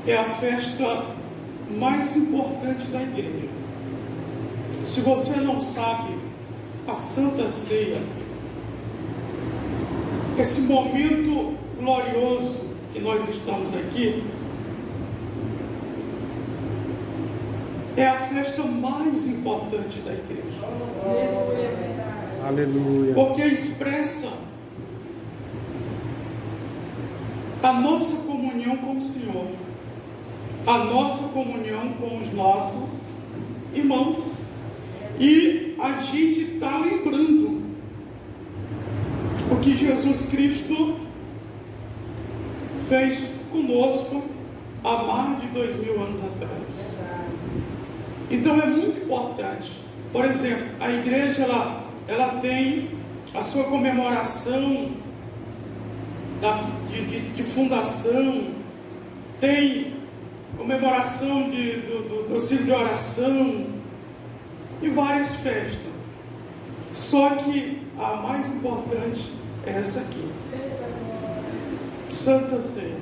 é a festa mais importante da igreja. Se você não sabe, a Santa Ceia, esse momento glorioso que nós estamos aqui, é a festa mais importante da igreja. Aleluia. Porque expressa a nossa comunhão com o Senhor, a nossa comunhão com os nossos irmãos. E a gente está lembrando o que Jesus Cristo fez conosco há mais de 2000 anos atrás. Então é muito importante. Por exemplo, a igreja ela tem a sua comemoração de fundação, tem comemoração do ciclo de oração e várias festas. Só que a mais importante é essa aqui, Santa Ceia.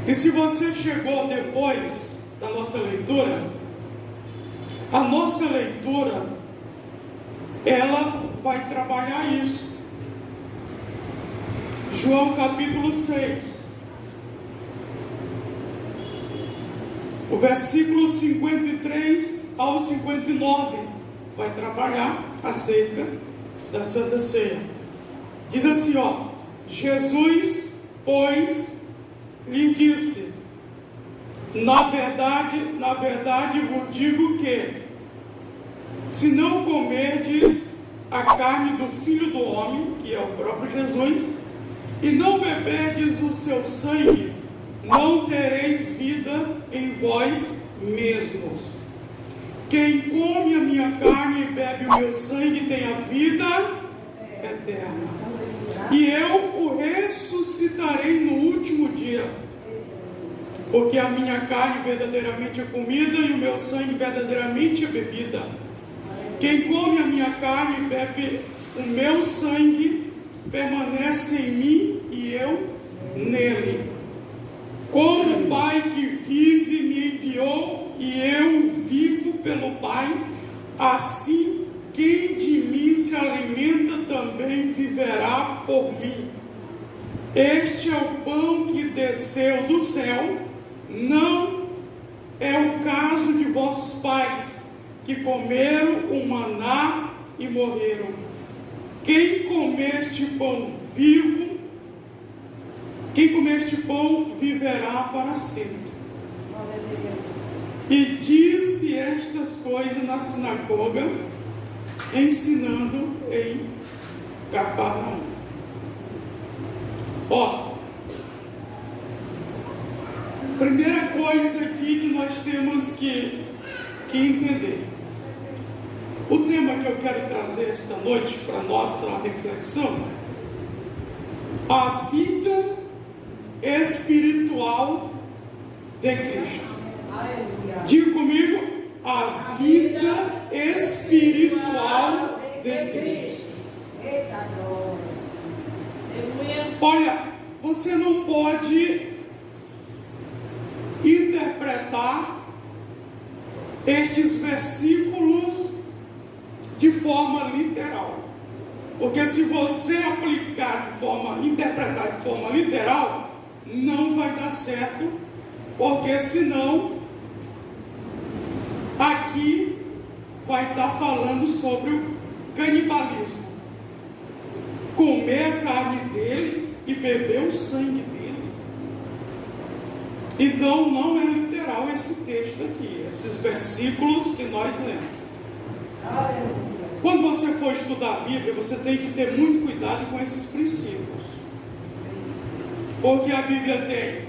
E se você chegou depois da nossa leitura, a nossa leitura, ela vai trabalhar isso. João capítulo 6, o versículo 53 ao 59, vai trabalhar acerca da Santa Ceia. Diz assim, Jesus, pois, lhe disse: na verdade vos digo que, se não comerdes a carne do Filho do Homem, que é o próprio Jesus, e não beberdes o seu sangue, não tereis vida em vós mesmos. Quem come a minha carne e bebe o meu sangue tem a vida eterna, e eu o ressuscitarei no último dia. Porque a minha carne verdadeiramente é comida e o meu sangue verdadeiramente é bebida. Quem come a minha carne e bebe o meu sangue permanece em mim e eu nele. Como o Pai que vive me enviou e eu vivo pelo Pai, assim quem de mim se alimenta também viverá por mim. Este é o pão que desceu do céu. Não é o caso de vossos pais, que comeram o maná e morreram. Quem comer este pão viverá para sempre. E disse estas coisas na sinagoga, ensinando em Cafarnaum. Primeira coisa aqui que nós temos que entender. O tema que eu quero trazer esta noite para a nossa reflexão: a vida espiritual de Cristo. Diga comigo: a vida espiritual de Cristo. Olha, você não pode interpretar estes versículos de forma literal, porque se você interpretar de forma literal, não vai dar certo, porque senão aqui vai estar falando sobre o canibalismo, comer a carne dele e beber o sangue dele. Então não é literal esse texto aqui, esses versículos que nós lemos. Quando você for estudar a Bíblia, você tem que ter muito cuidado com esses princípios, porque a Bíblia tem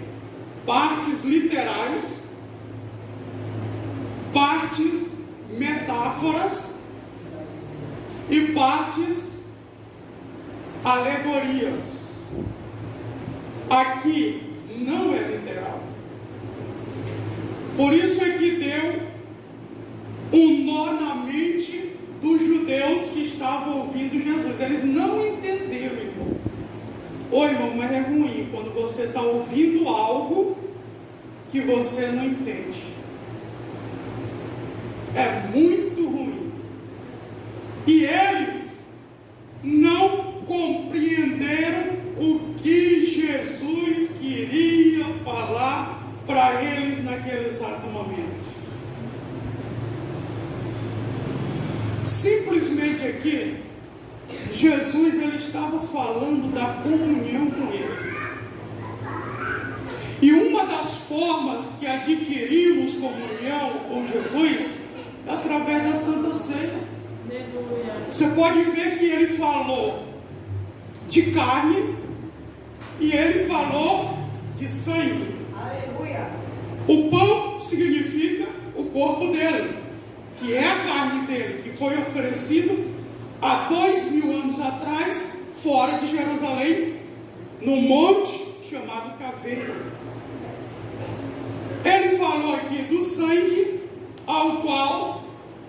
partes literais, partes metáforas e partes alegorias. Aqui não é literal. Por isso é que deu um nó na mente dos judeus que estavam ouvindo Jesus. Eles não entenderam, irmão. Oi, irmão, mas é ruim quando você está ouvindo algo que você não entende. É muito ruim. E eles não compreenderam o que Jesus queria falar para eles naquele exato momento. Simplesmente aqui, Jesus ele estava falando da comunhão com ele. E uma das formas que adquirimos comunhão com Jesus é através da Santa Ceia. Você pode ver que ele falou de carne e ele falou de sangue. Aleluia. O pão significa o corpo dele, que é a carne dele, que foi oferecido há 2000 anos atrás, fora de Jerusalém, no monte chamado Caveiro. Ele falou aqui do sangue, ao qual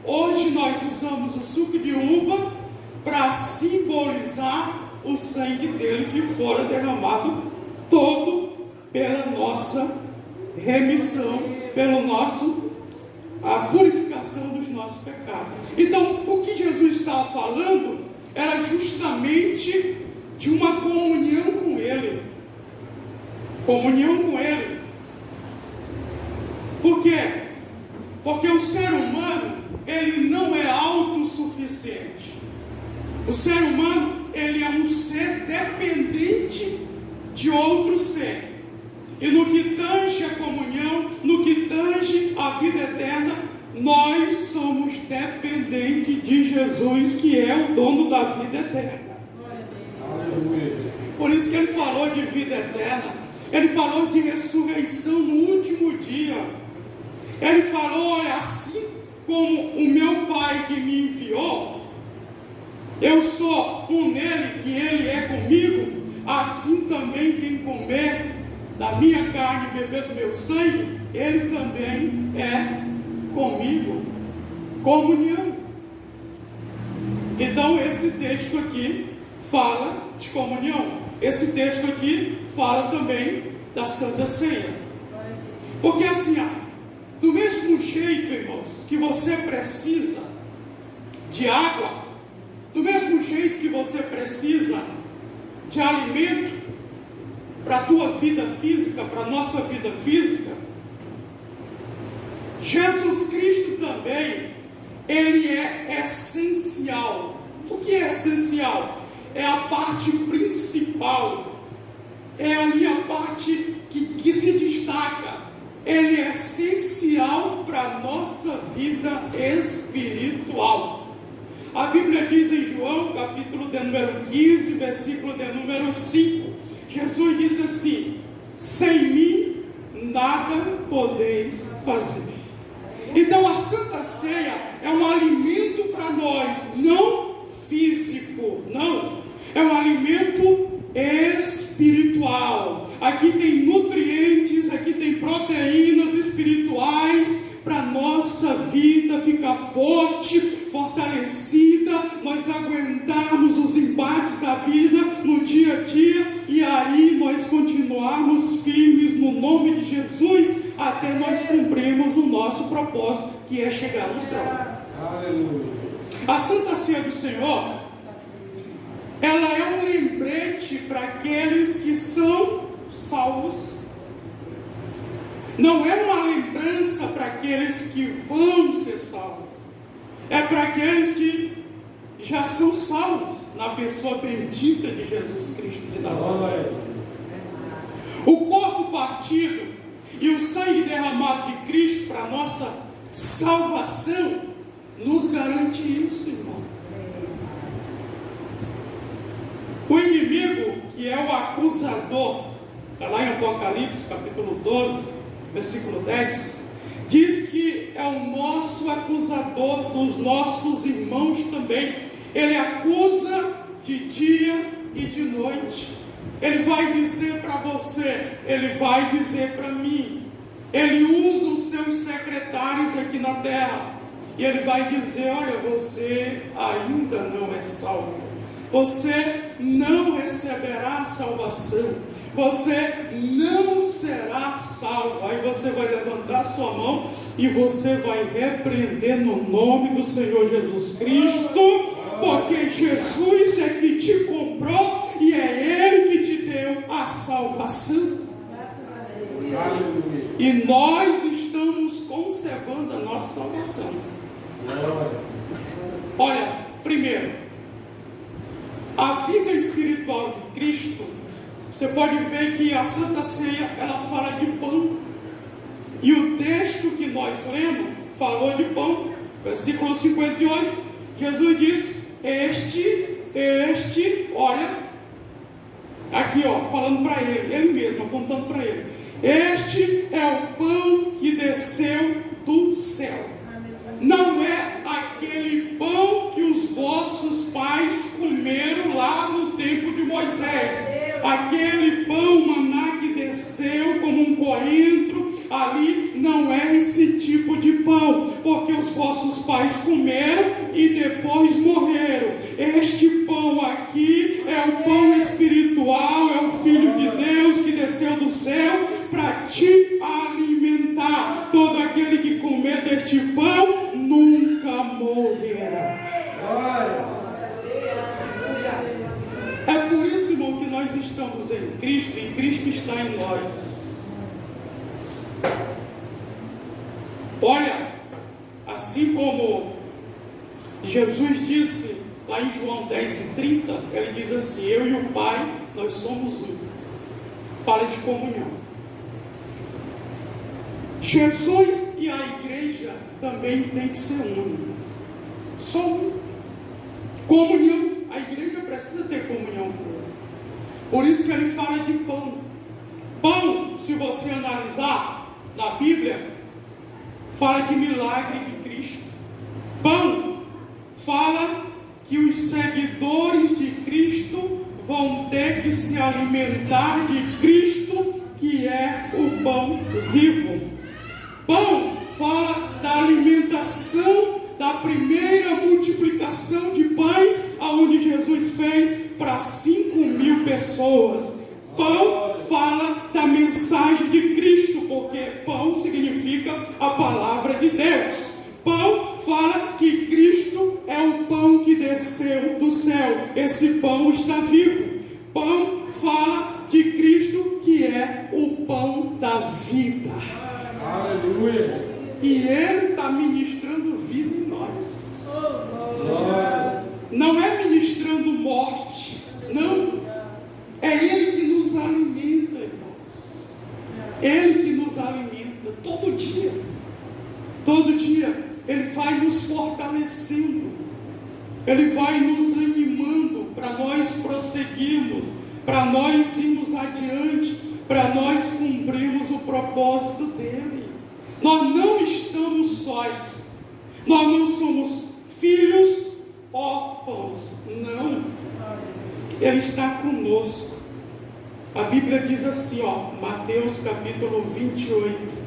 hoje nós usamos o suco de uva para simbolizar o sangue dele que fora derramado todo pela nossa remissão, a purificação dos nossos pecados. Então, o que Jesus estava falando era justamente de uma comunhão com ele. Comunhão com ele. Por quê? Porque o ser humano, ele não é autossuficiente. O ser humano, ele é um ser dependente de outro ser. E no que tange a comunhão, no que tange a vida eterna, nós somos dependentes de Jesus, que é o dono da vida eterna. Por isso que ele falou de vida eterna. Ele falou de ressurreição no último dia. Ele falou, olha, assim como o meu Pai que me enviou, eu sou um nele e ele é comigo, assim também quem comer da minha carne e beber do meu sangue, ele também é comigo. Comunhão. Então esse texto aqui fala de comunhão. Esse texto aqui fala também da Santa Ceia. Porque assim, do mesmo jeito, irmãos, que você precisa de água, do mesmo jeito que você precisa de alimento para a tua vida física, para a nossa vida física, Jesus Cristo também, ele é essencial. O que é essencial? É a parte principal, é ali a parte que se destaca. Ele é essencial para a nossa vida espiritual. A Bíblia diz em João, capítulo de número 15, versículo de número 5, Jesus disse assim: sem mim nada podeis fazer. Então a Santa Ceia é um alimento para nós, não físico, não, é um alimento espiritual. Aqui tem nutrientes, aqui tem proteínas espirituais para nossa vida ficar forte, fortalecida, nós aguentarmos os embates da vida no dia a dia, e aí nós continuarmos firmes no nome de Jesus, até nós cumprirmos o nosso propósito, que é chegar no céu. Aleluia. A Santa Ceia do Senhor, ela é um lembrete para aqueles que são salvos. Não é uma lembrança para aqueles que vão ser salvos, é para aqueles que já são salvos na pessoa bendita de Jesus Cristo de Nazaré. O corpo partido e o sangue derramado de Cristo para a nossa salvação nos garante isso, irmão. O inimigo, que é o acusador, está lá em Apocalipse capítulo 12, versículo 10, diz que é o nosso acusador dos nossos irmãos também. Ele acusa de dia e de noite. Ele vai dizer para você, ele vai dizer para mim. Ele usa os seus secretários aqui na terra, e ele vai dizer: olha, você ainda não é salvo, você não receberá a salvação, você não será salvo. Aí você vai levantar sua mão e você vai repreender no nome do Senhor Jesus Cristo, porque Jesus é que te comprou e é Ele que te deu a salvação. E nós estamos conservando a nossa salvação. Olha, primeiro, a vida espiritual de Cristo, você pode ver que a Santa Ceia, ela fala de pão. E o texto que nós lemos falou de pão. Versículo 58, Jesus diz: olha, aqui ó, falando para ele mesmo, apontando para ele: este é o pão que desceu do céu. Não é aquele pão que os vossos pais comeram lá no tempo de Moisés. Aquele pão, maná que desceu como um coentro, ali não é esse tipo de pão, porque os vossos pais comeram e depois morreram. Este pão aqui é o pão espiritual, é o Filho de Deus que desceu do céu para te alimentar. Todo aquele que comer deste pão nunca morrerá. É por isso, irmão, que nós estamos em Cristo e Cristo está em nós. Olha, assim como Jesus disse lá em João 10:30, ele diz assim: eu e o Pai, nós somos um. Fala de comunhão. Jesus e a igreja também tem que ser um. Só um. Comunhão. A igreja precisa ter comunhão com ele. Por isso que ele fala de pão. Pão, se você analisar na Bíblia, fala de milagre de Cristo. Pão fala que os seguidores de Cristo vão ter que se alimentar de Cristo, que é o pão vivo. Pão fala da alimentação, da primeira multiplicação de pães, aonde Jesus fez para 5.000 pessoas. Pão fala da mensagem de Cristo, porque pão significa a palavra de Deus. Pão fala que Cristo é o pão que desceu do céu. Esse pão está vivo. Pão fala de Cristo, que é o pão da vida. Aleluia. E Ele está ministrando vida em nós. Não é ministrando morte, não. É Ele que nos alimenta, irmãos. Ele que nos alimenta todo dia. Todo dia Ele vai nos fortalecendo. Ele vai nos animando para nós prosseguirmos, para nós irmos adiante, para nós cumprirmos o propósito dEle. Nós não estamos sós. Nós não somos filhos órfãos. Não. Ele está conosco. A Bíblia diz assim, ó, Mateus capítulo 28,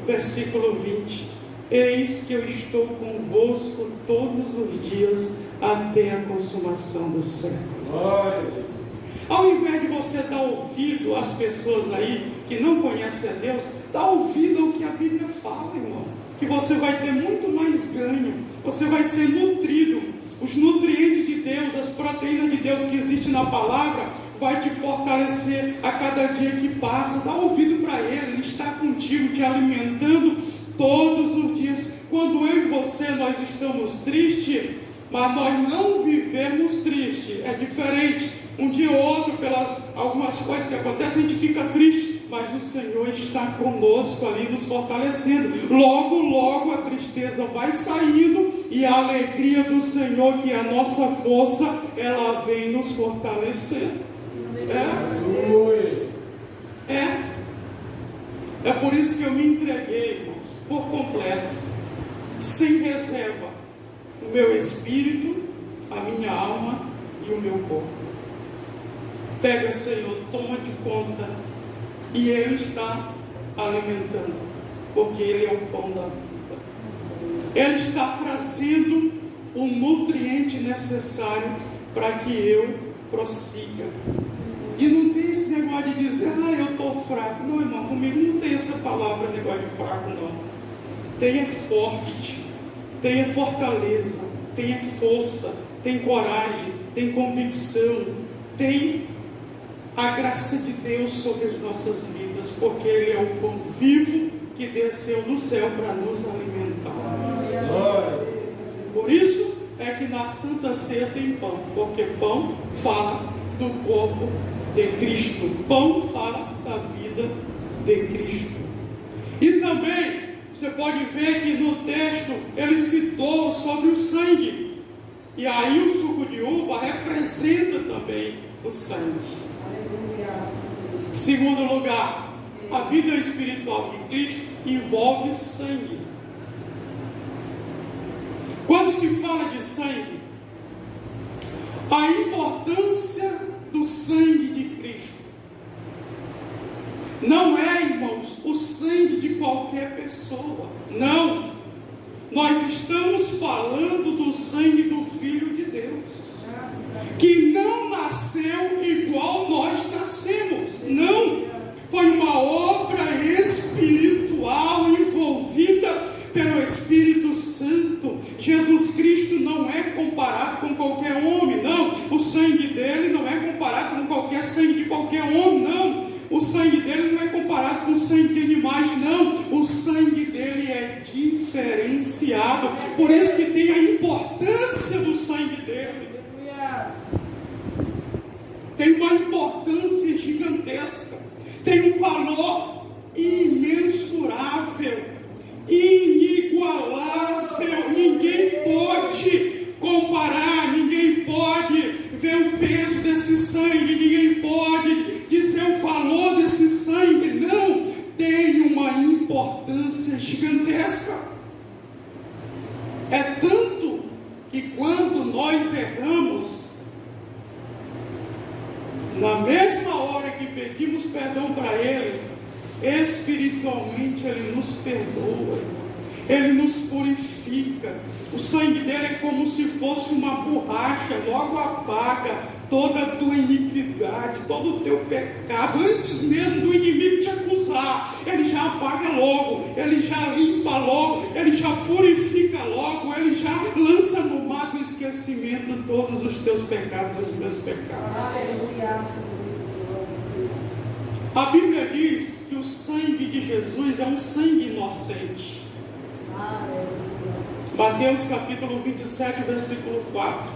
versículo 20: eis que eu estou convosco todos os dias até a consumação do século. Ao invés de você dar ouvido às pessoas aí que não conhecem a Deus, dá ouvido ao que a Bíblia fala, irmão, que você vai ter muito mais ganho, você vai ser nutrido. Os nutrientes de Deus, as proteínas de Deus que existem na palavra, vai te fortalecer a cada dia que passa. Dá ouvido para Ele, Ele está contigo, te alimentando todos os dias. Quando eu e você, nós estamos tristes, mas nós não vivemos triste, é diferente. Um dia ou outro, pelas algumas coisas que acontecem, a gente fica triste, mas o Senhor está conosco ali, nos fortalecendo. Logo, logo a tristeza vai saindo e a alegria do Senhor, que é a nossa força, ela vem nos fortalecer. É por isso que eu me entreguei, irmãos, por completo, sem reserva, o meu espírito, a minha alma e o meu corpo. Pega, Senhor, toma de conta. E Ele está alimentando, porque Ele é o pão da vida. Ele está trazendo o nutriente necessário para que eu prossiga. E não tem esse negócio de dizer, eu estou fraco. Não, irmão, comigo não tem essa palavra, negócio de fraco, não. Tenha forte, tenha fortaleza, tenha força, tem coragem, tem convicção, tem a graça de Deus sobre as nossas vidas, porque Ele é o pão vivo que desceu do céu para nos alimentar. Por isso é que na Santa Ceia tem pão, porque pão fala do corpo de Cristo, pão fala da vida de Cristo. E também você pode ver que no texto ele citou sobre o sangue, e aí o suco de uva representa também o sangue. Em segundo lugar, a vida espiritual de Cristo envolve sangue. Quando se fala de sangue, a importância do sangue de Cristo não é, irmãos, o sangue de qualquer pessoa. Não. Nós estamos falando do sangue do Filho de Deus, que não nasceu igual nós nascemos. Não. Foi uma obra espiritual envolvida pelo Espírito Santo. Jesus Cristo não é comparado com qualquer homem, não. O sangue dele não é comparado com qualquer sangue de qualquer homem, não. O sangue dele não é comparado com o sangue de animais, não. O sangue dele é diferenciado. Por isso que tem a importância do sangue dele. Tem uma importância gigantesca. Tem um valor imensurável, inigualável. Ninguém pode comparar, ninguém pode ver o peso desse sangue, ninguém pode dizer o valor desse sangue. Não, tem uma importância gigantesca. É tanto que quando nós erramos, na mesma hora que pedimos perdão para Ele, espiritualmente Ele nos perdoa, Ele nos purifica. O sangue dele é como se fosse uma borracha, logo apaga toda a tua iniquidade, todo o teu pecado, antes mesmo do inimigo te acusar. Ele já apaga logo, Ele já limpa logo, Ele já purifica logo, Ele já lança no mar do esquecimento todos os teus pecados, os meus pecados. A Bíblia diz que o sangue de Jesus é um sangue inocente. Mateus capítulo 27, versículo 4.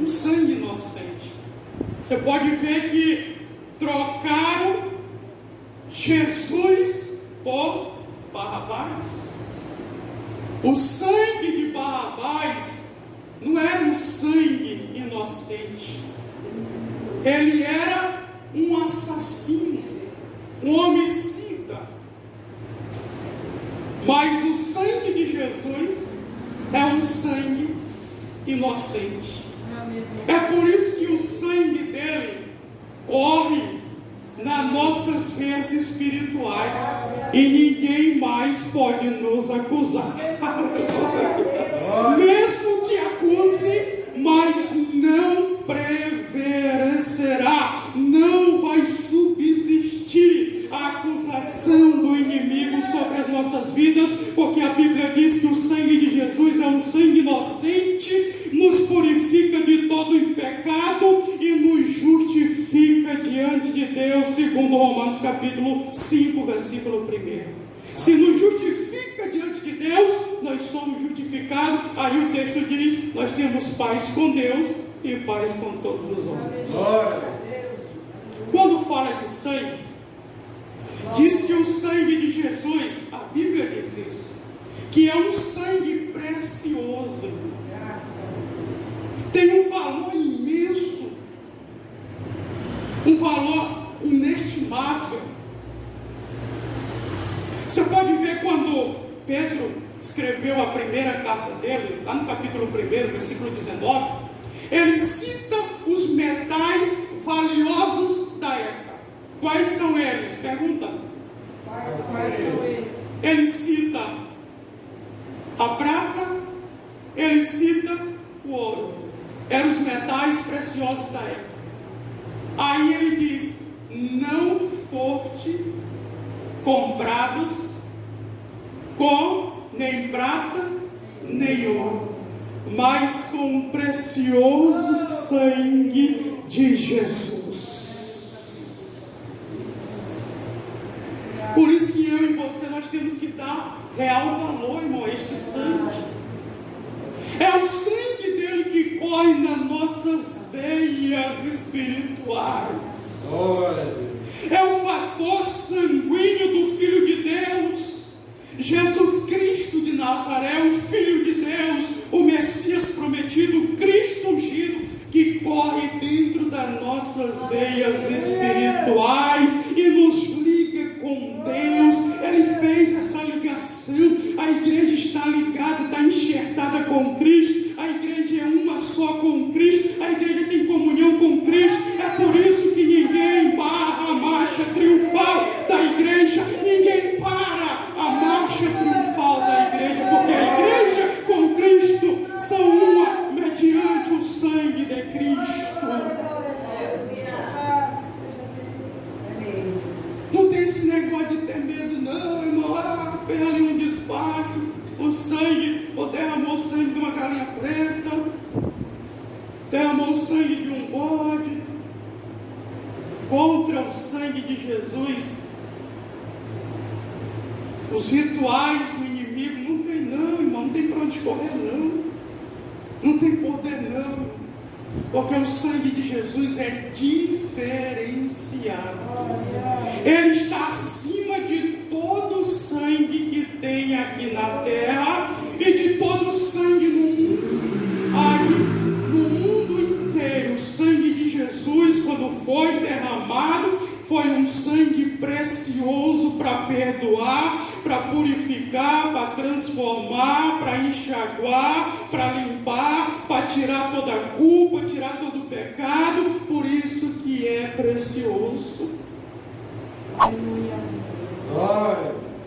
Um sangue inocente. Você pode ver que trocaram Jesus por Barrabás. O sangue de Barrabás não era um sangue inocente. Ele era um assassino, um homicida. Mas o sangue de Jesus é um sangue inocente. É por isso que o sangue dele corre nas nossas veias espirituais e ninguém mais pode nos acusar. Mesmo que acuse, mas não prevalecerá, não vai subsistir a acusação do inimigo sobre as nossas vidas, porque a Bíblia diz que o sangue de Jesus é um sangue inocente, nos purifica de todo o pecado e nos justifica diante de Deus, segundo Romanos capítulo 5, versículo 1. Se nos justifica diante de Deus, nós somos justificados. Aí o texto diz, nós temos paz com Deus e paz com todos os homens. Quando fala de sangue, diz que o sangue de Jesus, a Bíblia diz isso, que é um sangue precioso, tem um valor imenso, um valor inestimável. Você pode ver quando Pedro escreveu a primeira carta dele, lá no capítulo 1, versículo 19, ele cita os metais valiosos da época. Quais são eles? Pergunta. Quais são eles? Ele cita a prata, ele cita o ouro. eram os metais preciosos da época. Aí ele diz: não foste comprados com nem prata nem ouro, mas com o precioso sangue de Jesus. Por isso que eu e você, nós temos que dar real valor, irmão, a este sangue. É o sangue dele que corre nas nossas veias espirituais. É o fator sanguíneo do Filho de Deus, Jesus Cristo de Nazaré, o Filho de Deus, o Messias prometido, o Cristo ungido, que corre dentro das nossas veias espirituais e nos liga com Deus. Ele fez essa ligação. A igreja está ligada, está enxertada com Cristo. A igreja é uma só com Cristo. A igreja tem comunhão com Cristo. É por isso que ninguém barra a marcha triunfal da igreja. Ninguém para a marcha triunfal da igreja, porque a igreja com Cristo são uma mediante o sangue de Cristo. Não tem esse negócio de ter medo, não, irmão. Fez ali um despacho, o sangue, ou derramou o sangue de uma galinha preta, derramou o sangue de um bode, contra o sangue de Jesus. Os rituais do inimigo não tem, não, irmão, não tem para onde correr, não. Não tem poder, não, porque o sangue de Jesus é diferenciado. Ele está acima de todo o sangue que tem aqui na terra e de todo o sangue no mundo. Aí, no mundo inteiro, o sangue de Jesus, quando foi derramado, foi um sangue precioso para perdoar, para purificar, para transformar, para enxaguar, para limpar, para tirar toda a culpa, tirar todo o pecado. Por isso que é precioso.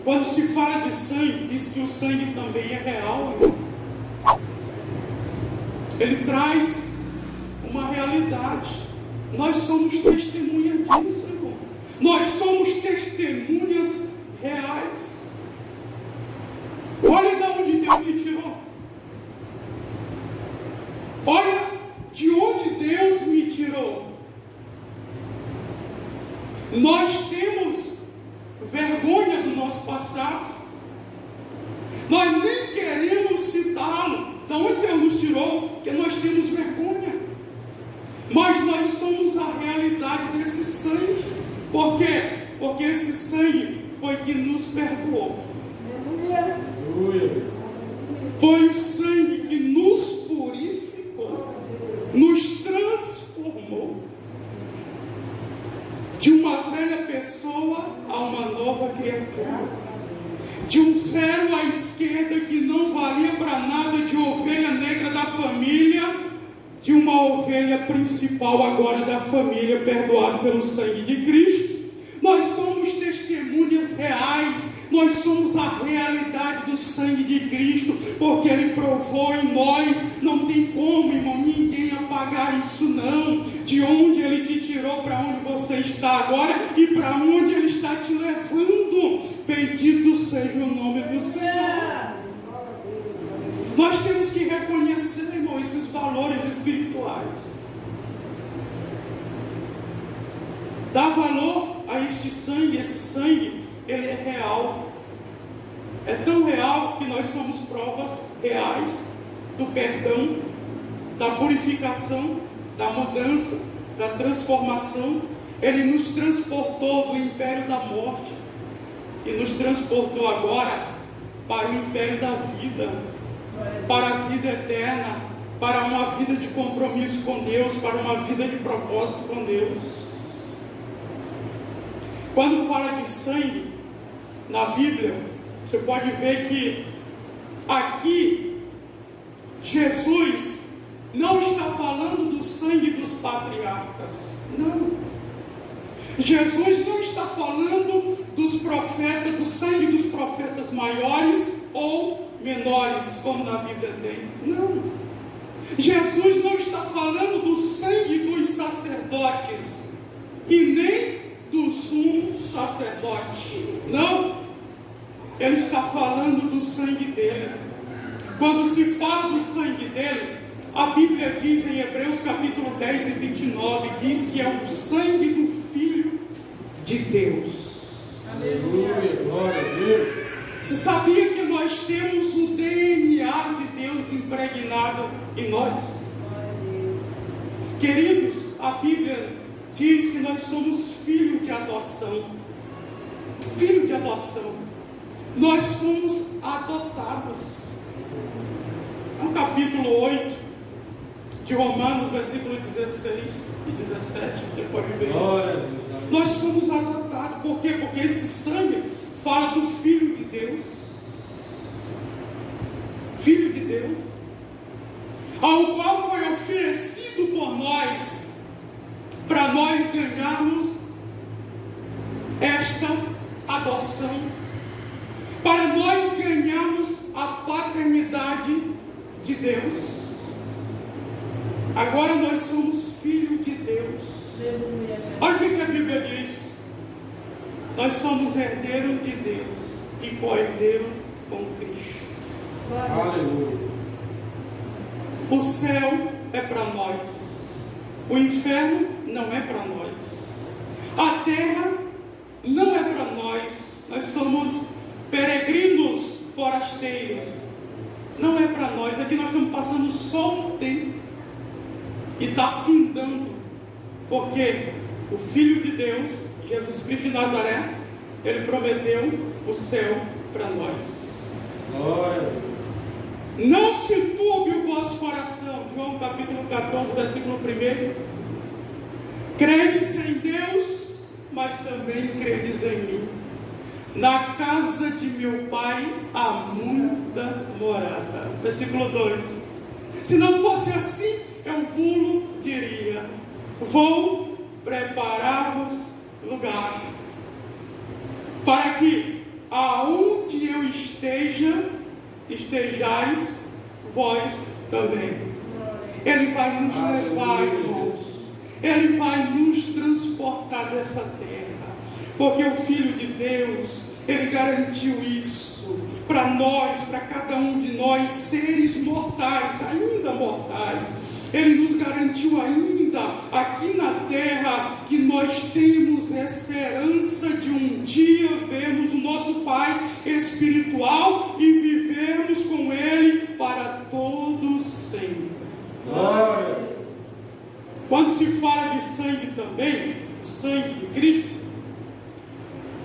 Quando se fala de sangue, diz que o sangue também é real, irmão. Ele traz uma realidade. Nós somos testemunha disso, irmão. Nós somos testemunhas reais. Olha de onde Deus te tirou. Olha de onde Deus me tirou. Nós temos vergonha do nosso passado. Nós nem queremos citá-lo. De onde Deus nos tirou? Porque nós temos vergonha. Mas nós somos a realidade desse sangue. Por quê? Porque esse sangue foi que nos perdoou. Foi o sangue que nos purificou, nos transformou de uma velha pessoa a uma nova criatura, de um zero à esquerda que não valia para nada, de ovelha negra da família, de uma ovelha principal agora da família, perdoado pelo sangue de Cristo. Nós somos testemunhas reais, nós somos a realidade do sangue de Cristo, porque Ele provou em nós. Não tem como, irmão, ninguém apagar isso não. De onde Ele te tirou, para onde você está agora e para onde Ele está te levando. Bendito seja o nome do Senhor. Nós temos que reconhecer, irmão, esses valores espirituais. Dar valor a este sangue. Esse sangue, ele é real. É tão real que nós somos provas reais do perdão, da purificação, da mudança, da transformação. Ele nos transportou do império da morte e nos transportou agora para o império da vida, para a vida eterna, para uma vida de compromisso com Deus, para uma vida de propósito com Deus. Quando fala de sangue na Bíblia, você pode ver que aqui Jesus não está falando do sangue dos patriarcas, não. Jesus não está falando dos profetas, do sangue dos profetas maiores ou menores, como na Bíblia tem. Não. Jesus não está falando do sangue dos sacerdotes e nem do sumo sacerdote. Não. Ele está falando do sangue dele. Quando se fala do sangue dele, a Bíblia diz em Hebreus capítulo 10 e 29, diz que é o sangue do Filho de Deus. Aleluia, glória a Deus. Você sabia que nós temos o DNA de Deus impregnado em nós? Queridos, a Bíblia diz que nós somos filhos de adoção. Filho de adoção. Nós fomos adotados. No capítulo 8 de Romanos, versículo 16 e 17, você pode ver isso. Nós fomos adotados. Por quê? Porque esse sangue fala do Filho de Deus. Filho de Deus, ao qual foi oferecido por nós, para nós ganharmos esta adoção, para nós ganharmos a paternidade de Deus. Agora nós somos filhos de Deus. Olha o que a Bíblia diz. Nós somos herdeiros de Deus e co-herdeiros com Cristo. Aleluia. O céu é para nós. O inferno não é para nós. A terra não é para nós. Nós somos peregrinos, forasteiros. Não é para nós. Aqui nós estamos passando só um tempo. E está findando. Porque o Filho de Deus, Jesus Cristo de Nazaré, Ele prometeu o céu para nós. Glória. Não se turbe o vosso coração. João capítulo 14, versículo 1. Credes em Deus, mas também credes em mim. Na casa de meu Pai há muita morada. Versículo 2. Se não fosse assim, eu vos diria: vou preparar-vos lugar, para que aonde eu esteja, estejais vós também. Ele vai nos levar, irmãos. Ele vai nos transportar dessa terra, porque o Filho de Deus, Ele garantiu isso para nós, para cada um de nós, seres mortais, ainda mortais. Ele nos garantiu ainda aqui na terra que nós temos essa herança de um dia vermos o nosso Pai espiritual e vivermos com Ele para todo sempre. Glória. Quando se fala de sangue também, o sangue de Cristo,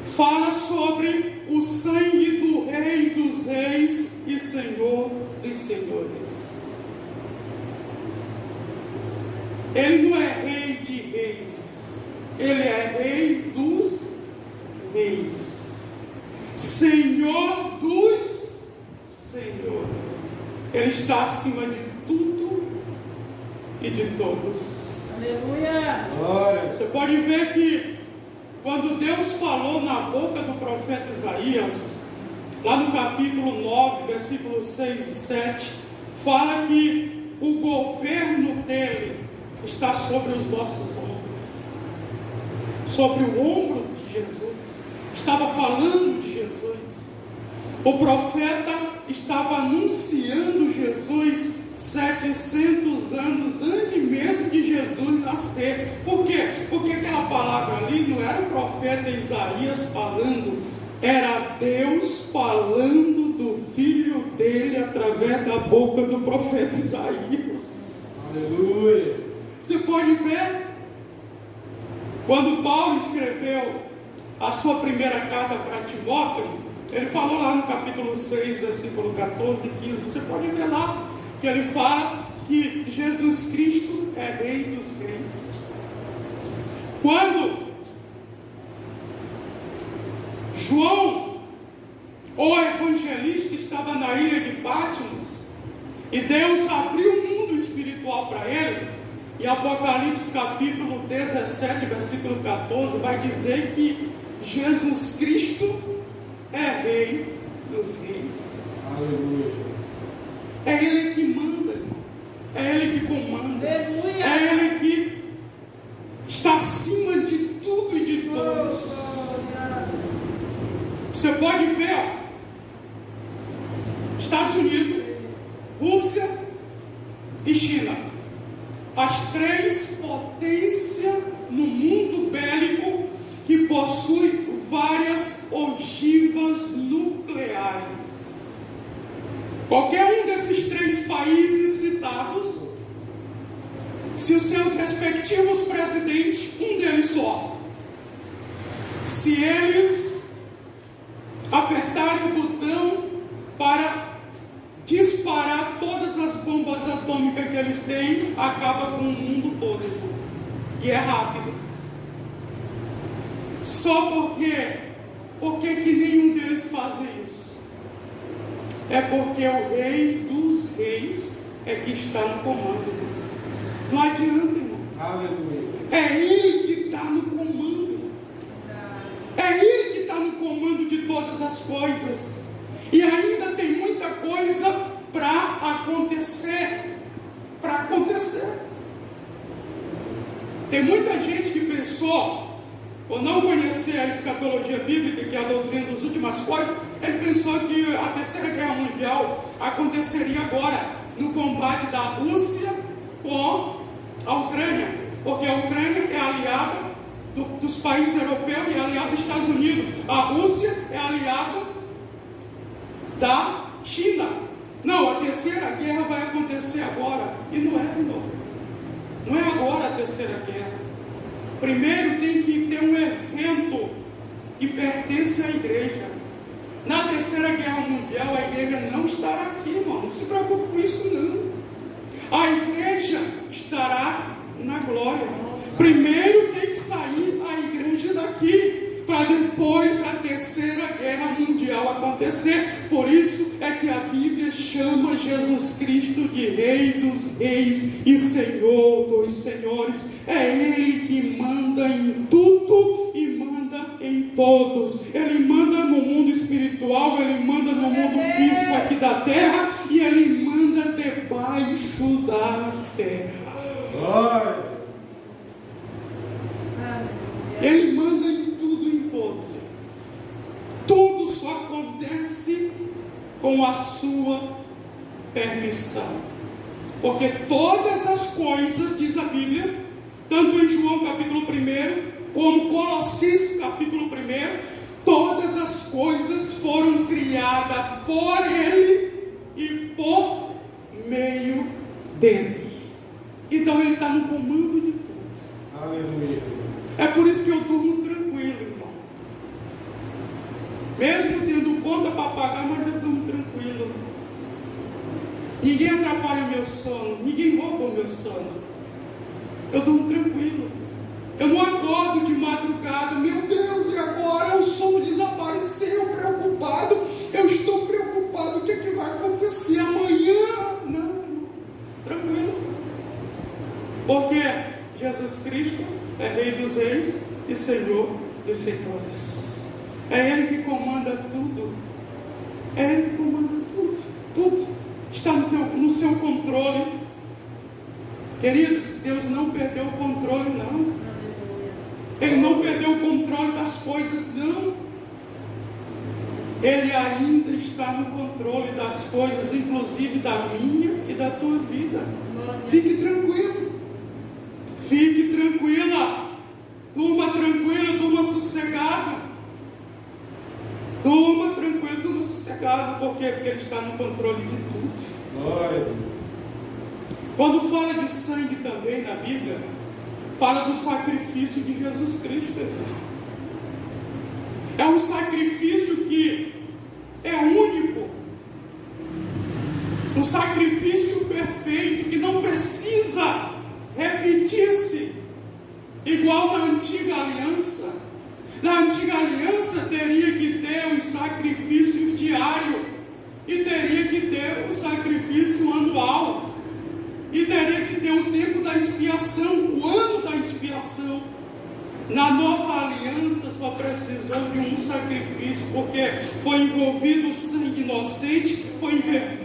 fala sobre o sangue do Rei dos Reis e Senhor dos Senhores. Ele não é rei de reis, Ele é rei dos reis, Senhor dos senhores. Ele está acima de tudo e de todos. Aleluia. Glória. Você pode ver que quando Deus falou na boca do profeta Isaías, lá no capítulo 9, versículos 6 e 7, fala que o governo dele está sobre os nossos ombros, sobre o ombro de Jesus. Estava falando de Jesus. O profeta estava anunciando Jesus 700 anos antes mesmo de Jesus nascer. Por quê? Porque aquela palavra ali não era o profeta Isaías falando, era Deus falando do filho dele através da boca do profeta Isaías. Aleluia. Você pode ver, quando Paulo escreveu a sua primeira carta para Timóteo, ele falou lá no capítulo 6, versículo 14 e 15, você pode ver lá, que ele fala que Jesus Cristo é Rei dos Reis. Quando João, o evangelista, estava na ilha de Patmos, e Deus abriu o mundo espiritual para ele, e Apocalipse capítulo 17, versículo 14, vai dizer que Jesus Cristo é Rei dos Reis. Aleluia. É Ele que manda, irmão. É Ele que comanda. Aleluia. É Ele que está acima de tudo e de todos. Você pode ver, ó, Estados Unidos, Rússia e China, as três potências no mundo bélico que possuem várias ogivas nucleares. Qualquer um desses três países citados, se os seus respectivos presidentes, um deles só, se eles apertarem o botão para disparar todas as bombas atômicas que eles têm, acaba com o mundo todo. E é rápido. Só porque que nenhum deles faz isso? É porque o Rei dos Reis é que está no comando. Não adianta, irmão. Aleluia. É Ele que está no comando. É Ele que está no comando de todas as coisas. E ainda tem muita coisa para acontecer. Tem muita gente que pensou, por não conhecer a escatologia bíblica, que é a doutrina das últimas coisas, ele pensou que a Terceira Guerra Mundial aconteceria agora, no combate da Rússia com a Ucrânia, porque a Ucrânia é aliada dos países europeus e é aliada dos Estados Unidos. A Rússia é aliada da China. Não, a Terceira Guerra vai acontecer agora. E não é, irmão. Não é agora a Terceira Guerra. Primeiro tem que ter um evento que pertence à igreja. Na Terceira Guerra Mundial, a igreja não estará aqui, irmão. Não se preocupe com isso, não. A igreja estará na glória. Primeiro tem que sair a igreja daqui, para depois a Terceira Guerra Mundial acontecer. Por isso é que a Bíblia chama Jesus Cristo de Rei dos Reis e Senhor dos Senhores. É Ele que manda em tudo e manda em todos. Ele manda no mundo espiritual, Ele manda no mundo físico aqui da terra, e Ele manda debaixo da terra. Glória. Ele manda em tudo e em todos. Tudo só acontece com a sua permissão. Porque todas as coisas, diz a Bíblia, tanto em João capítulo 1, como Colossenses capítulo 1, todas as coisas foram criadas por Ele e por meio dele. Então Ele está no comando de tudo. Aleluia. É por isso que eu durmo tranquilo, irmão. Mesmo tendo conta para pagar, mas eu durmo tranquilo. Ninguém atrapalha o meu sono, ninguém rouba o meu sono. Eu durmo tranquilo. Eu não acordo de madrugada, meu Deus, e agora o sono desapareceu, preocupado. Eu estou preocupado, o que é que vai acontecer amanhã? Não, tranquilo. Porque Jesus Cristo é Rei dos Reis e Senhor dos Senhores. É Ele que comanda tudo. É Ele que comanda tudo. Tudo está no seu controle. Queridos, Deus não perdeu o controle, não. Ele não perdeu o controle das coisas, não. Ele ainda está no controle das coisas, inclusive da minha e da tua vida. Fique tranquilo. Fique tranquila. Durma tranquila, durma sossegada. Durma tranquila, durma sossegada. Por quê? Porque Ele está no controle de tudo. Glória. Quando fala de sangue também na Bíblia, fala do sacrifício de Jesus Cristo. É um sacrifício que é único. Um sacrifício perfeito que não precisa repetir-se igual na antiga aliança. Na antiga aliança teria que ter os sacrifícios diários e teria que ter o sacrifício anual e teria que ter o tempo da expiação, o ano da expiação. Na nova aliança só precisou de um sacrifício, porque foi envolvido o sangue inocente, foi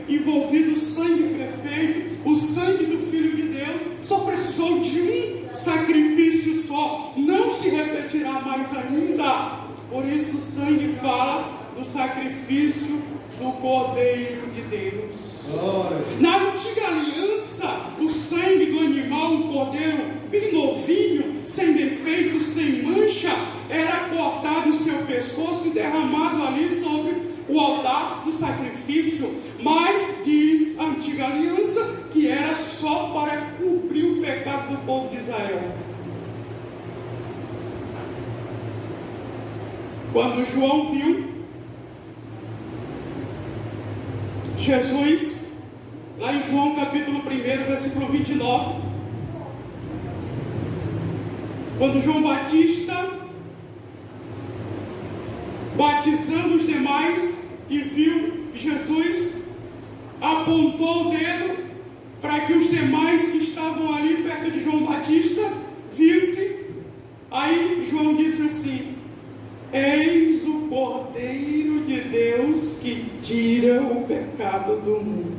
envolvido o sangue perfeito, o sangue do Filho de Deus. Só precisou de um sacrifício só, não se repetirá mais ainda. Por isso o sangue fala do sacrifício do Cordeiro de Deus. Na antiga aliança, o sangue do animal, o cordeiro bem novinho, sem defeito, sem mancha, era cortado o seu pescoço e derramado ali sobre o altar do sacrifício. Mas diz a antiga aliança que era só para cobrir o pecado do povo de Israel. Quando João viu Jesus, lá em João capítulo 1, versículo 29, quando João Batista, batizando os demais, e viu Jesus, apontou o dedo para que os demais que estavam ali perto de João Batista vissem. Aí João disse assim: eis o Cordeiro de Deus que tira o pecado do mundo.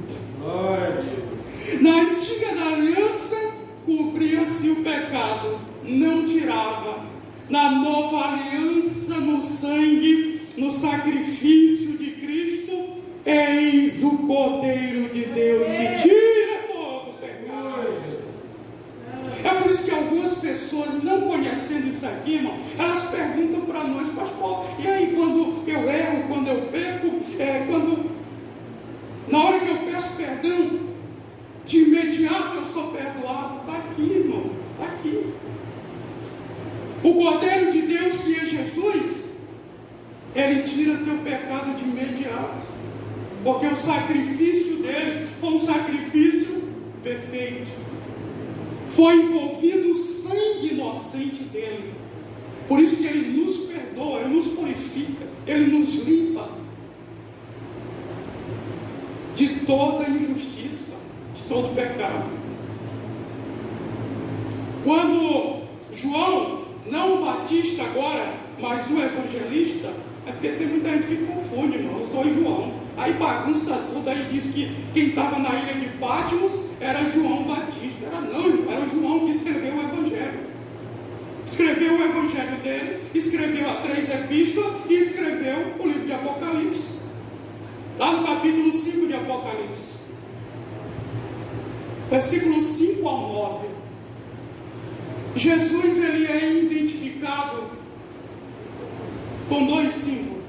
Na antiga aliança cobria-se o pecado, não tirava. Na nova aliança, no sangue, no sacrifício de Cristo, eis o Cordeiro de Deus que tira todo o pecado. É por isso que algumas pessoas, não conhecendo isso aqui, irmão, elas perguntam para nós: pastor, e aí quando eu erro, quando eu peco, na hora que eu peço perdão, de imediato eu sou perdoado? Está aqui, irmão, está aqui. O Cordeiro de Deus, que é Jesus, ele tira teu pecado de imediato, porque o sacrifício dele foi um sacrifício perfeito. Foi envolvido o sangue inocente dele. Por isso que ele nos perdoa, ele nos purifica, ele nos limpa de toda injustiça, de todo pecado. Quando João, não o Batista agora, mas o evangelista, é porque tem muita gente que confunde, irmão, os dois João. Aí bagunça tudo, aí diz que quem estava na ilha de Patmos era João Batista. Era João que escreveu o Evangelho. Escreveu o Evangelho dele, escreveu as 3 epístolas e escreveu o livro de Apocalipse. Lá no capítulo 5 de Apocalipse, versículos 5 ao 9. Jesus, ele é identificado com 2 símbolos.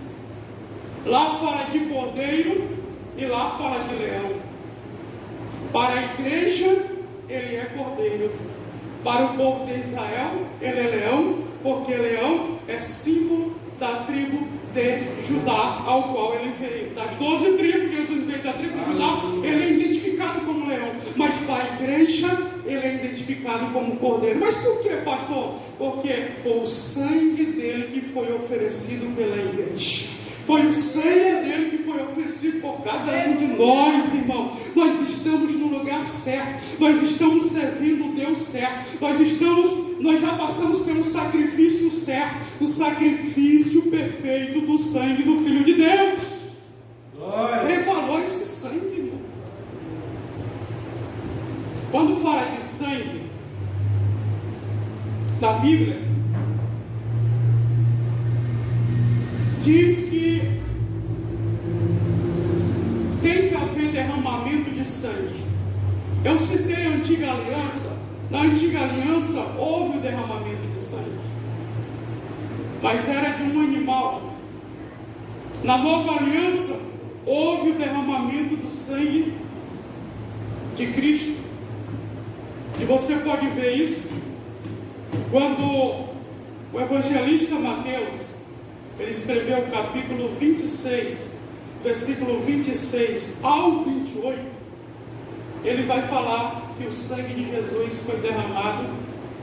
Lá fala de cordeiro e lá fala de leão. Para a igreja, ele é cordeiro. Para o povo de Israel, ele é leão, porque leão é símbolo da tribo de Judá, ao qual ele veio. Das 12 tribos, Jesus veio da tribo de Judá, ele é identificado como leão. Mas para a igreja, ele é identificado como cordeiro. Mas por que, pastor? Porque foi o sangue dele que foi oferecido pela igreja. Foi o sangue dele que foi oferecido por cada um de nós, irmão. Nós estamos no lugar certo. Nós estamos servindo o Deus certo. Nós já passamos pelo sacrifício certo. O sacrifício perfeito do sangue do Filho de Deus. Revalore esse sangue, irmão. Quando fala de sangue na Bíblia, diz que tem que haver derramamento de sangue. Eu citei a antiga aliança. Na antiga aliança houve o derramamento de sangue, mas era de um animal. Na nova aliança houve o derramamento do sangue de Cristo. E você pode ver isso quando o evangelista Mateus, ele escreveu o capítulo 26, versículo 26 ao 28, ele vai falar que o sangue de Jesus foi derramado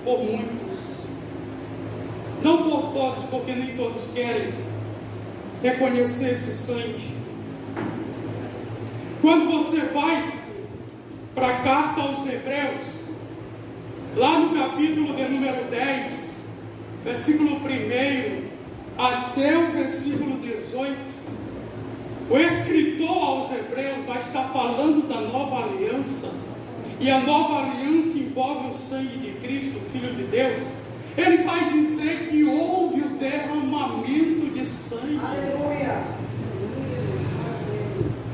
por muitos. Não por todos, porque nem todos querem reconhecer esse sangue. Quando você vai para a carta aos Hebreus, lá no capítulo de número 10, versículo 1 até o versículo 18, o escritor aos Hebreus vai estar falando da nova aliança, e a nova aliança envolve o sangue de Cristo, o Filho de Deus. Ele vai dizer que houve o derramamento de sangue. Aleluia.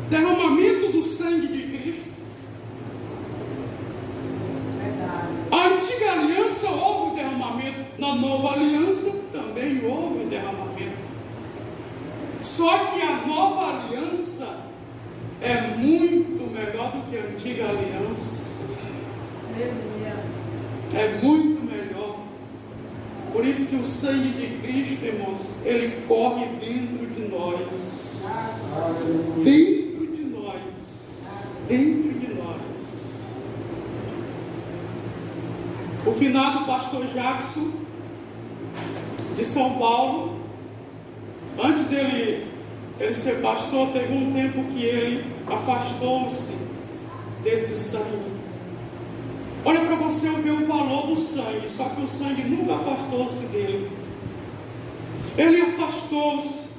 Derramamento do sangue de Cristo. A antiga aliança houve derramamento, na nova aliança também houve derramamento. Só que a nova aliança é muito melhor do que a antiga aliança. Aleluia. É muito melhor. Por isso que o sangue de Cristo, irmãos, ele corre dentro de nós. Aleluia. Dentro de nós. Dentro de nós. O finado pastor Jackson, de São Paulo, antes dele ser pastor, teve um tempo que ele afastou-se desse sangue. Olha para você ver o valor do sangue, só que o sangue nunca afastou-se dele. Ele afastou-se.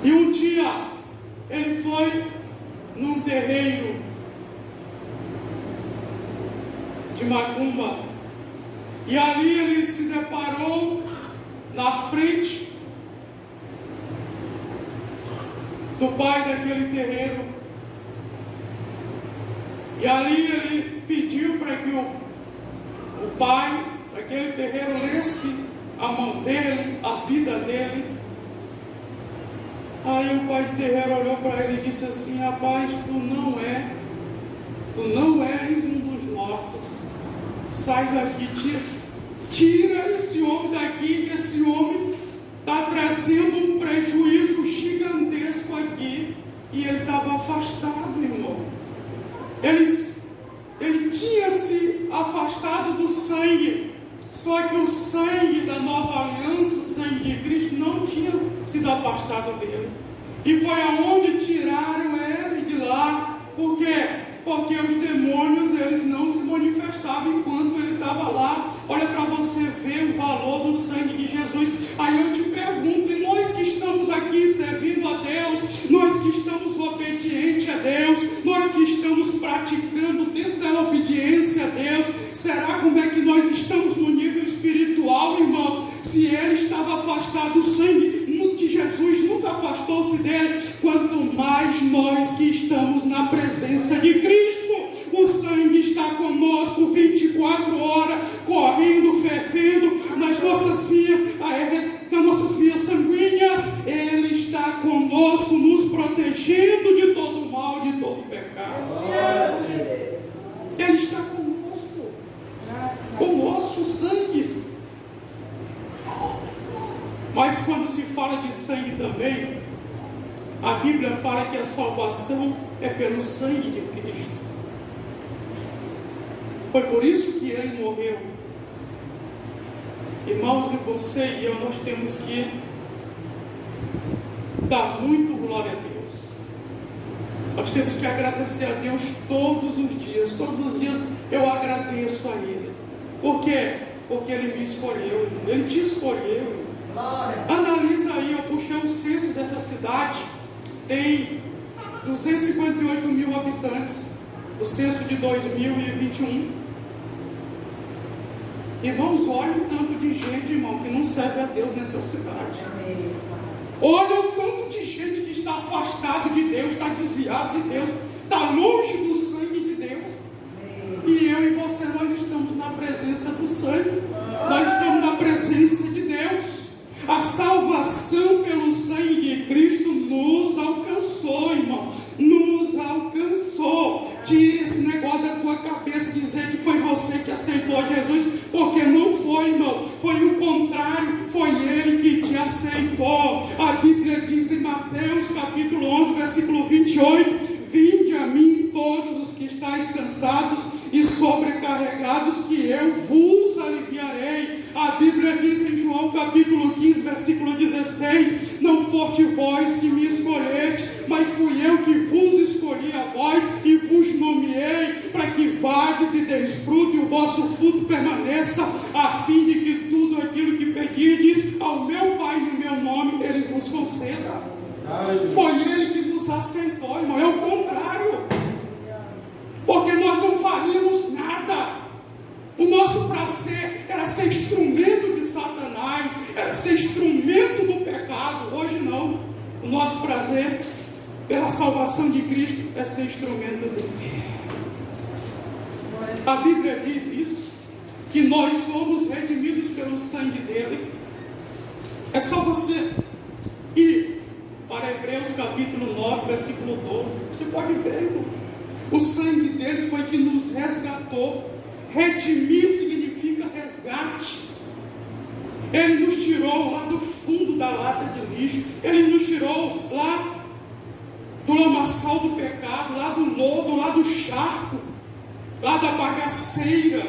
E um dia ele foi num terreiro de macumba, e ali ele se deparou na frente do pai daquele terreiro, e ali ele pediu para que o pai daquele terreiro lesse a mão dele, a vida dele. Aí o pai de terreiro olhou para ele e disse assim: rapaz, tu não és um dos nossos, sai daqui, tira esse homem daqui, que esse homem está trazendo um prejuízo gigantesco aqui. E ele estava afastado, irmão. Ele tinha se afastado do sangue, só que o sangue da nova aliança, o sangue de Cristo, não tinha sido afastado dele. E foi aonde tiraram ele de lá. Por quê? Porque os demônios, eles não se manifestavam enquanto ele estava lá. Olha para você ver o valor do sangue de Jesus. Aí eu te pergunto, e nós que estamos aqui servindo a Deus, nós que estamos obedientes a Deus, nós que estamos praticando dentro da obediência a Deus, será como é que nós estamos no nível espiritual, irmãos? Se ele estava afastado, o sangue de Jesus nunca afastou-se dele, quanto mais nós que estamos na presença de Cristo. O sangue está conosco 24 horas, correndo, fervendo nas nossas vias sanguíneas. Ele está conosco, nos protegendo de todo mal, de todo pecado. Ele está conosco, o sangue. Mas quando se fala de sangue também, a Bíblia fala que a salvação é pelo sangue de Cristo. Foi por isso que ele morreu. Irmãos, e você e eu, nós temos que dar muito glória a Deus. Nós temos que agradecer a Deus todos os dias. Todos os dias eu agradeço a Ele. Por quê? Porque Ele me escolheu, irmão. Ele te escolheu. Analisa aí, eu puxei o censo dessa cidade, tem 258 mil habitantes, o censo de 2021. Irmãos, olha o tanto de gente, irmão, que não serve a Deus nessa cidade. Olha o tanto de gente que está afastado de Deus, está desviado de Deus, está longe do sangue de Deus. E eu e você, nós estamos na presença do sangue, nós estamos na presença de Deus. A salvação pelo sangue de Cristo nos alcançou, irmão. Nos alcançou. Tire esse negócio da tua cabeça, dizer que foi você que aceitou Jesus, porque não foi, irmão. Foi o contrário, foi Ele que te aceitou. A Bíblia diz em Mateus capítulo 11, versículo 28: vinde a mim todos os que estáis cansados e sobrecarregados, que eu vos aliviarei. A Bíblia diz em João capítulo 15, versículo 16: não foste vós que me escolheste, mas fui eu que vos escolhi a vós e vos nomeei, para que vades e deis fruto, e o vosso fruto permaneça, a fim de que pedir, diz: ao meu Pai no meu nome, Ele vos conceda. Aleluia. Foi Ele que nos assentou, irmão. É o contrário. Porque nós não faríamos nada. O nosso prazer era ser instrumento de Satanás, era ser instrumento do pecado. Hoje não. O nosso prazer pela salvação de Cristo é ser instrumento dele. A Bíblia diz isso, que nós fomos redimidos pelo sangue dele. É só você ir para Hebreus capítulo 9, versículo 12. Você pode ver, irmão. O sangue dele foi que nos resgatou. Redimir significa resgate. Ele nos tirou lá do fundo da lata de lixo. Ele nos tirou lá do lamaçal do pecado, lá do lodo, lá do charco, lá da bagaceira,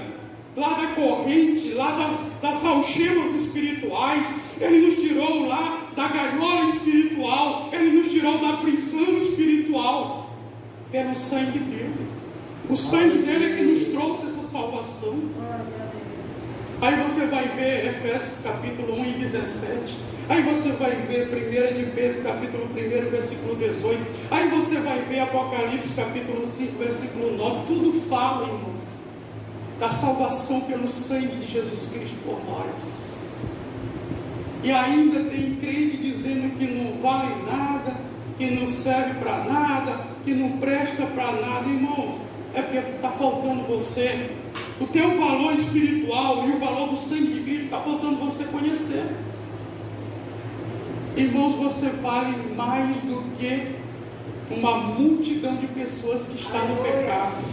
lá da corrente, lá das algemas espirituais. Ele nos tirou lá da gaiola espiritual. Ele nos tirou da prisão espiritual pelo sangue dele. O sangue dele é que nos trouxe essa salvação. Aí você vai ver Efésios capítulo 1 e 17. Aí você vai ver 1 de Pedro capítulo 1, versículo 18. Aí você vai ver Apocalipse capítulo 5, versículo 9. Tudo fala, irmão, da salvação pelo sangue de Jesus Cristo por nós. E ainda tem crente dizendo que não vale nada, que não serve para nada, que não presta para nada. Irmão, é porque está faltando você. O teu valor espiritual e o valor do sangue de Cristo está faltando você conhecer. Irmãos, você vale mais do que uma multidão de pessoas que está no pecado.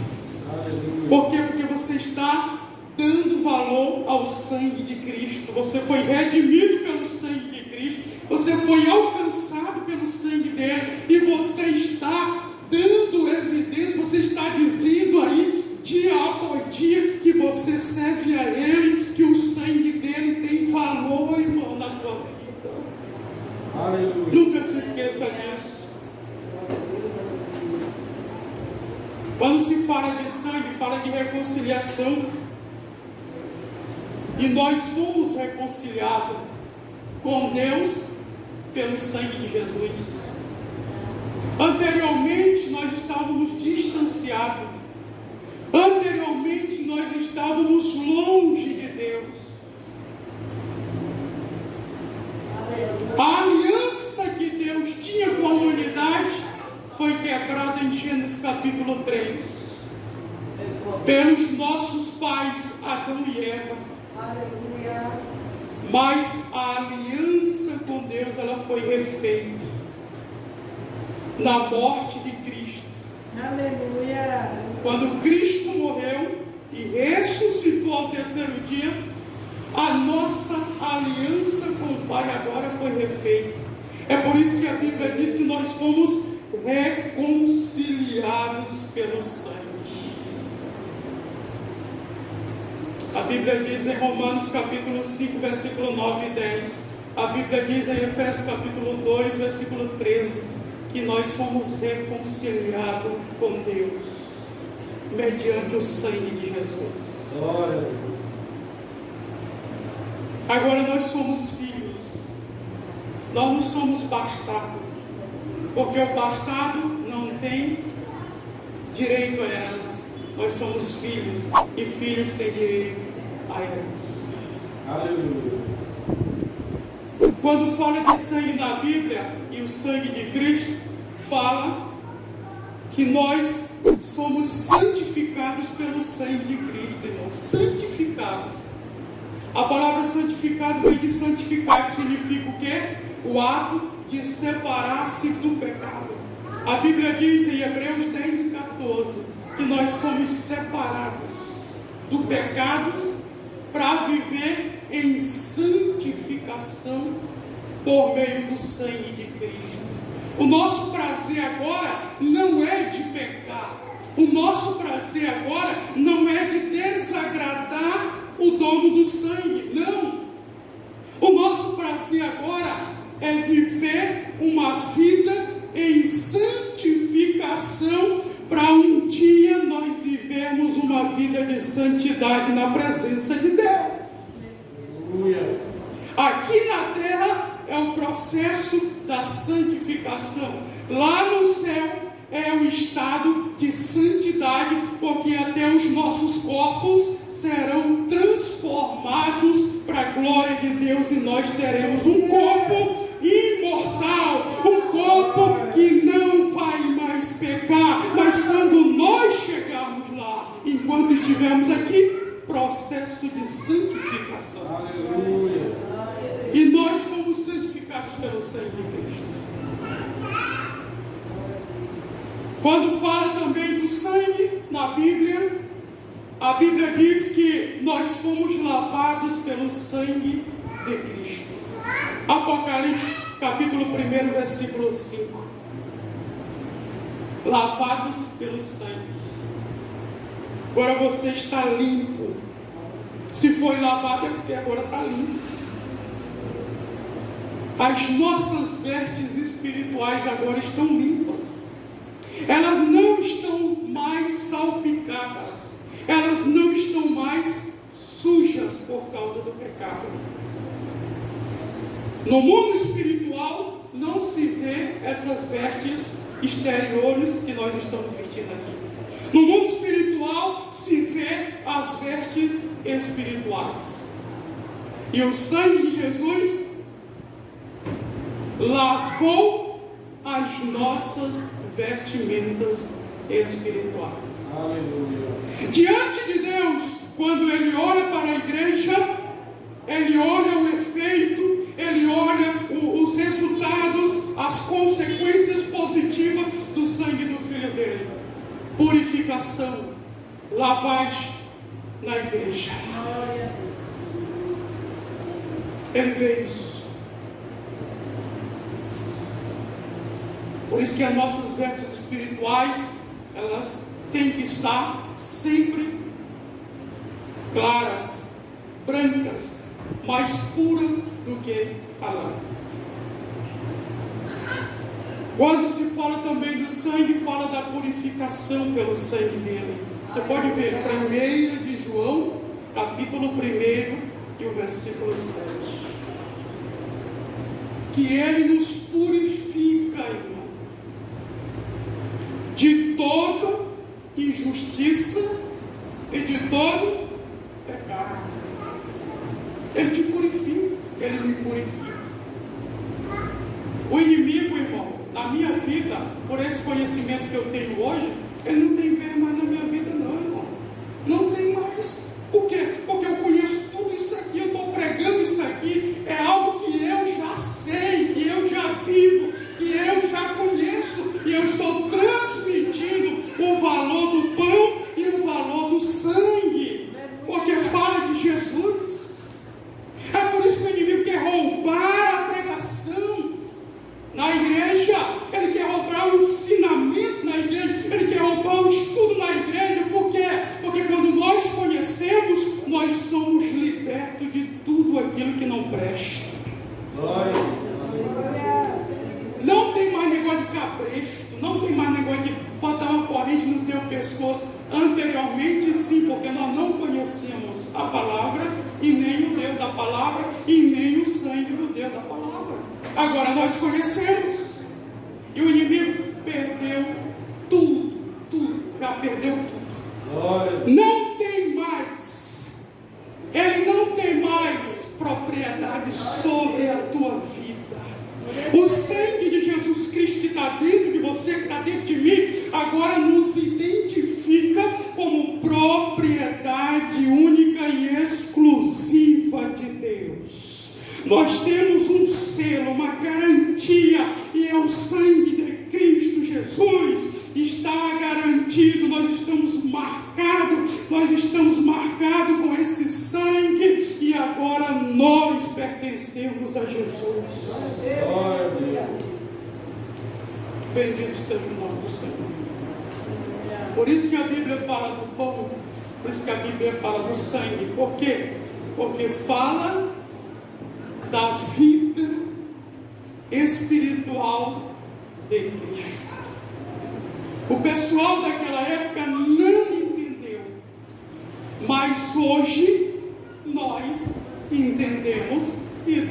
Por quê? Porque você está dando valor ao sangue de Cristo. Você foi redimido pelo sangue de Cristo. Você foi alcançado pelo sangue dele. E você está dando evidência, você está dizendo aí, dia após dia, que você serve a Ele, que o sangue dele tem valor, irmão, na tua vida. Aleluia. Nunca se esqueça disso. Quando se fala de sangue, fala de reconciliação. E nós fomos reconciliados com Deus pelo sangue de Jesus. Anteriormente nós estávamos distanciados. Anteriormente nós estávamos longe de Deus. A aliança que Deus tinha com a humanidade foi quebrada em Gênesis capítulo 3 pelos nossos pais Adão e Eva. Mas a aliança com Deus, ela foi refeita na morte de Cristo. Aleluia. Quando Cristo morreu e ressuscitou ao terceiro dia, a nossa aliança com o Pai agora foi refeita. É por isso que a Bíblia diz que nós fomos reconciliados pelo sangue. A Bíblia diz em Romanos capítulo 5, versículo 9 e 10. A Bíblia diz em Efésios capítulo 2, versículo 13, que nós fomos reconciliados com Deus mediante o sangue de Jesus. Glória a Deus. Agora nós somos filhos. Nós não somos bastardos, porque o bastardo não tem direito à herança. Nós somos filhos, e filhos têm direito à herança. Aleluia. Quando fala de sangue na Bíblia, e o sangue de Cristo, fala que nós somos santificados pelo sangue de Cristo, irmão. Santificados. A palavra santificado vem de santificar, que significa o quê? O ato de separar-se do pecado. A Bíblia diz em Hebreus 10 e 14 que nós somos separados do pecado para viver em santificação por meio do sangue de Cristo. O nosso prazer agora não é de pecar. O nosso prazer agora não é de desagradar o dono do sangue. Não. O nosso prazer agora é viver uma vida em santificação, para um dia nós vivermos uma vida de santidade na presença de Deus. Aleluia. na terra é o processo da santificação. Lá no céu é o estado de santidade, porque até os nossos corpos serão transformados para a glória de Deus, e nós teremos um corpo imortal, um corpo que não vai mais pecar. Mas quando nós chegarmos lá, enquanto estivermos aqui, processo de santificação. Aleluia. E nós fomos santificados pelo sangue de Cristo. Quando fala também do sangue na Bíblia, a Bíblia diz que nós fomos lavados pelo sangue de Cristo. Apocalipse, capítulo 1, versículo 5. Lavados pelo sangue. Agora você está limpo. Se foi lavado é porque agora está limpo. As nossas vestes espirituais agora estão limpas. Elas não estão mais salpicadas. Elas não estão mais sujas por causa do pecado. No mundo espiritual não se vê essas vestes exteriores que nós estamos vestindo aqui. No mundo espiritual se vê as vestes espirituais. E o sangue de Jesus lavou as nossas vestimentas espirituais. Aleluia. Diante de Deus, quando Ele olha para a igreja, Ele olha o efeito, Ele olha os resultados, as consequências positivas do sangue do Filho dele. Purificação, lavagem na igreja. Ele vê isso. Por isso que as nossas vestes espirituais, elas têm que estar sempre claras, brancas, mais puras do que a lã. Quando se fala também do sangue, fala da purificação pelo sangue dele. Você pode ver 1 de João, capítulo 1 e o versículo 7. Que ele nos purifica, irmão, de toda injustiça e de todo pecado. Ele te purifica, ele me purifica. O inimigo, irmão, na minha vida, por esse conhecimento que eu tenho hoje, ele não tem ver mais na minha vida não, irmão. Não tem mais. Por quê? Porque eu conheço tudo isso aqui, eu estou pregando isso aqui, é algo que eu já sei, que eu já vivo, que eu já conheço, e eu estou transmitindo o valor do pão e o valor do sangue, porque fala de Jesus. É por isso que o inimigo quer roubar a pregação na igreja, ele quer roubar o ensinamento na igreja, ele quer roubar o estudo na igreja. Por quê? Porque quando nós conhecemos, nós somos libertos de tudo aquilo que não presta. Glória. Não tem mais negócio de cabresto, não tem mais negócio de botar uma corrente no teu pescoço. Anteriormente sim, porque nós não conhecíamos a palavra, e nem o Deus da palavra, e nem o sangue do Deus da palavra. Agora nós conhecemos, e o inimigo perdeu tudo, já perdeu tudo. Glória. Não tem mais, ele não tem mais propriedade sobre a tua vida. O sangue de Jesus Cristo que está dentro de você, que está dentro de mim, agora nos identifica como propriedade única e exclusiva de Deus. Nós temos um selo, uma garantia, e é o sangue de Cristo Jesus. Está garantido, nós estamos marcados com esse sangue, e agora nós pertencemos a Jesus. Glória a Deus. Bendito seja o nome do Senhor. Por isso que a Bíblia fala do pão, por isso que a Bíblia fala do sangue. Por quê? Porque fala da vida espiritual de Cristo. O pessoal daquela época não entendeu, mas hoje nós entendemos e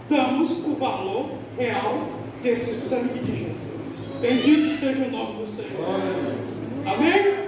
damos o valor real desse sangue de Jesus. Bendito seja o nome do Senhor. Glória a Deus. Amém?